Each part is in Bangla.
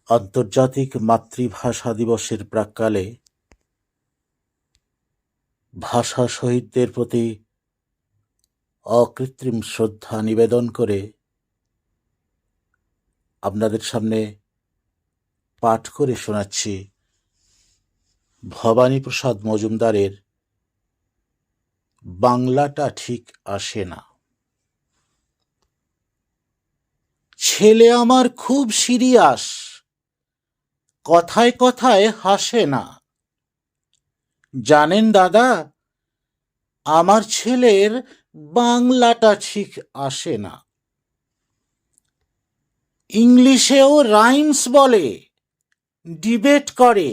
আন্তর্জাতিক মাতৃভাষা দিবসের প্রাক্কালে ভাষা শহীদদের প্রতি অকৃত্রিম শ্রদ্ধা নিবেদন করে আপনাদের সামনে পাঠ করে শোনাচ্ছি ভবানীপ্রসাদ মজুমদারের বাংলাটা ঠিক আসে না। ছেলে আমার খুব সিরিয়াস, কথায় কথায় হাসে না। জানেন দাদা, আমার ছেলের বাংলাটা ঠিক আসে না। ইংলিশেও রাইমস বলে, ডিবেট করে,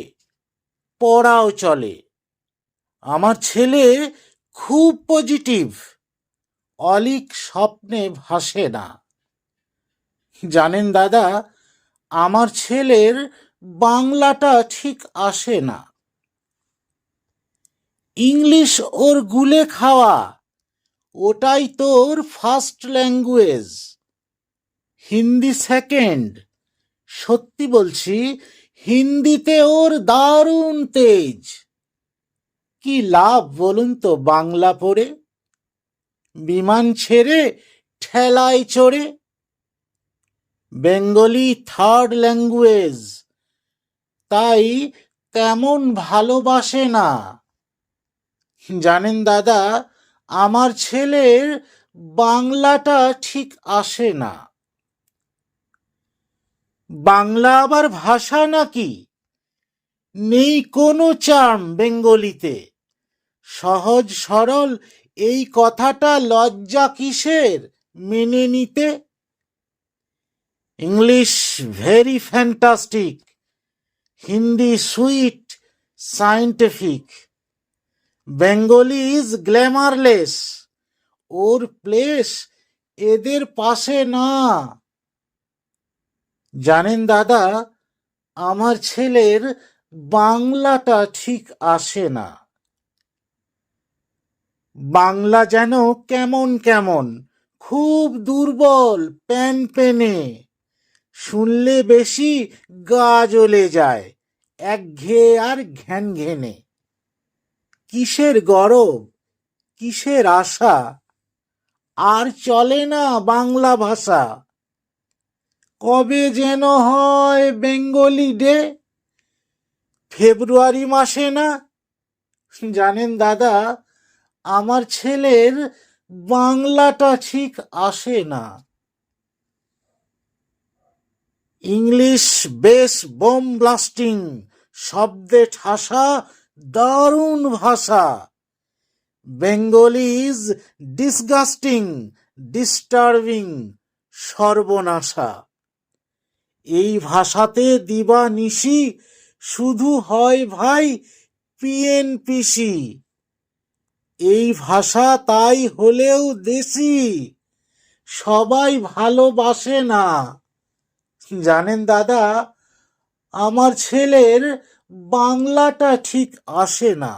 পড়াও চলে। আমার ছেলে খুব পজিটিভ, অলিক স্বপ্নে ভাসে না। জানেন দাদা, আমার ছেলের বাংলাটা ঠিক আসে না। ইংলিশ ওর গুলে খাওয়া, ওটাই তোর ফার্স্ট ল্যাঙ্গুয়েজ। হিন্দি সেকেন্ড, সত্যি বলছি হিন্দিতে ওর দারুণ তেজ। কি লাভ বলুন তো বাংলা পড়ে, বিমান ছেড়ে ঠেলায় চড়ে। বেঙ্গলি থার্ড ল্যাঙ্গুয়েজ, তাই তেমন ভালোবাসে না। জানেন দাদা, আমার ছেলের বাংলাটা ঠিক আসে না। বাংলা আবার ভাষা নাকি? নেই কোনো চার্ম বেঙ্গলিতে। সহজ সরল এই কথাটা লজ্জা কিসের মেনে নিতে? English very fantastic, Hindi sweet scientific, Bengali is glamourless, or place এদের পাশে না। জানেন দাদা, আমার ছেলের বাংলাটা ঠিক আসে না। বাংলা যেন কেমন কেমন, খুব দুর্বল, প্যান পেনে। শুনলে বেশি গা জ্বলে যায়, একঘেয়ে আর ঘ্যান ঘেনে। কিসের গরব, কিসের আশা, আর চলে না বাংলা ভাষা। কবে যেন হয় বেঙ্গলি ডে, ফেব্রুয়ারি মাসে না? জানেন দাদা, আমার ছেলের বাংলাটা ঠিক আসে না। ইংলিশ বেশ বোম ব্লাস্টিং, শব্দে ঠাসা দারুণ ভাষা। বেঙ্গলি ইজ ডিসগাস্টিং, ডিস্টার্বিং, সর্বনাশা। এই ভাষাতে দিবানিশি শুধু হয় ভাই পিএনপিসি। এই ভাষা তাই হলেও দেশি, সবাই ভালোবাসে না। জানেন দাদা, আমার ছেলের বাংলাটা ঠিক আসে না।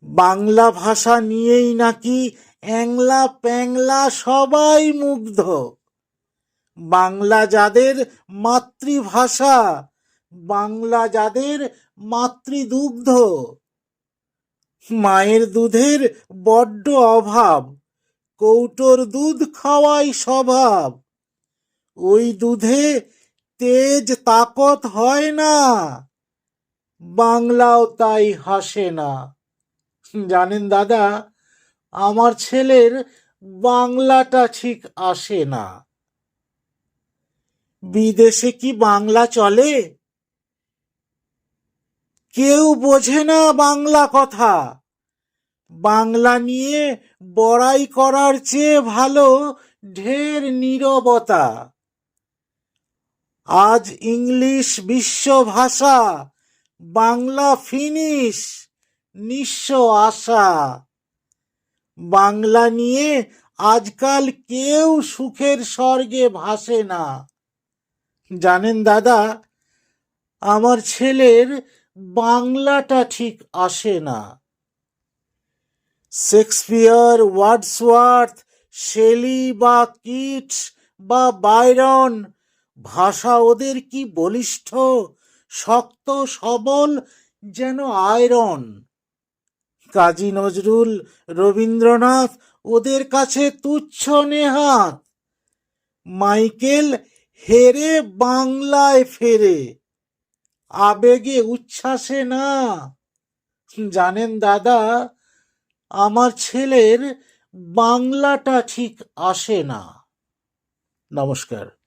বাংলা ভাষা নিয়েই নাকি অ্যাংলা প্যাংলা সবাই মুগ্ধ। বাংলা যাদের মাতৃভাষা, বাংলা যাদের মাতৃদুগ্ধ। মায়ের দুধের বড্ড অভাব, কৌটোর দুধ খাওয়াই স্বভাব। ওই দুধে তেজ তাকত হয় না, বাংলাও তাই হাসে না। জানেন দাদা, আমার ছেলের বাংলাটা ঠিক আসে না। বিদেশে কি বাংলা চলে? কেউ বোঝে না বাংলা কথা। বাংলা নিয়ে বড়াই করার চেয়ে ভালো ঢের নীরবতা। আজ ইংলিশ বিশ্ব ভাষা, বাংলা ফিনিশ, নিঃস্ব আশা। বাংলা নিয়ে আজকাল কেউ সুখের স্বর্গে ভাসে না। জানেন দাদা, আমার ছেলের বাংলাটা ঠিক আসে না। শেক্সপিয়ার, ওয়ার্ডসওয়ার্থ, শেলি বা কিটস বা বাইরন ভাষা ওদের কি বলিষ্ঠ, শক্ত সবল, যেন আয়রন। কাজী নজরুল, রবীন্দ্রনাথ ওদের কাছে তুচ্ছ নেহাত। মাইকেল হেরে বাংলায় ফেরে, আবেগে উচ্ছ্বাসে না। জানেন দাদা, আমার ছেলের বাংলাটা ঠিক আসে না। নমস্কার।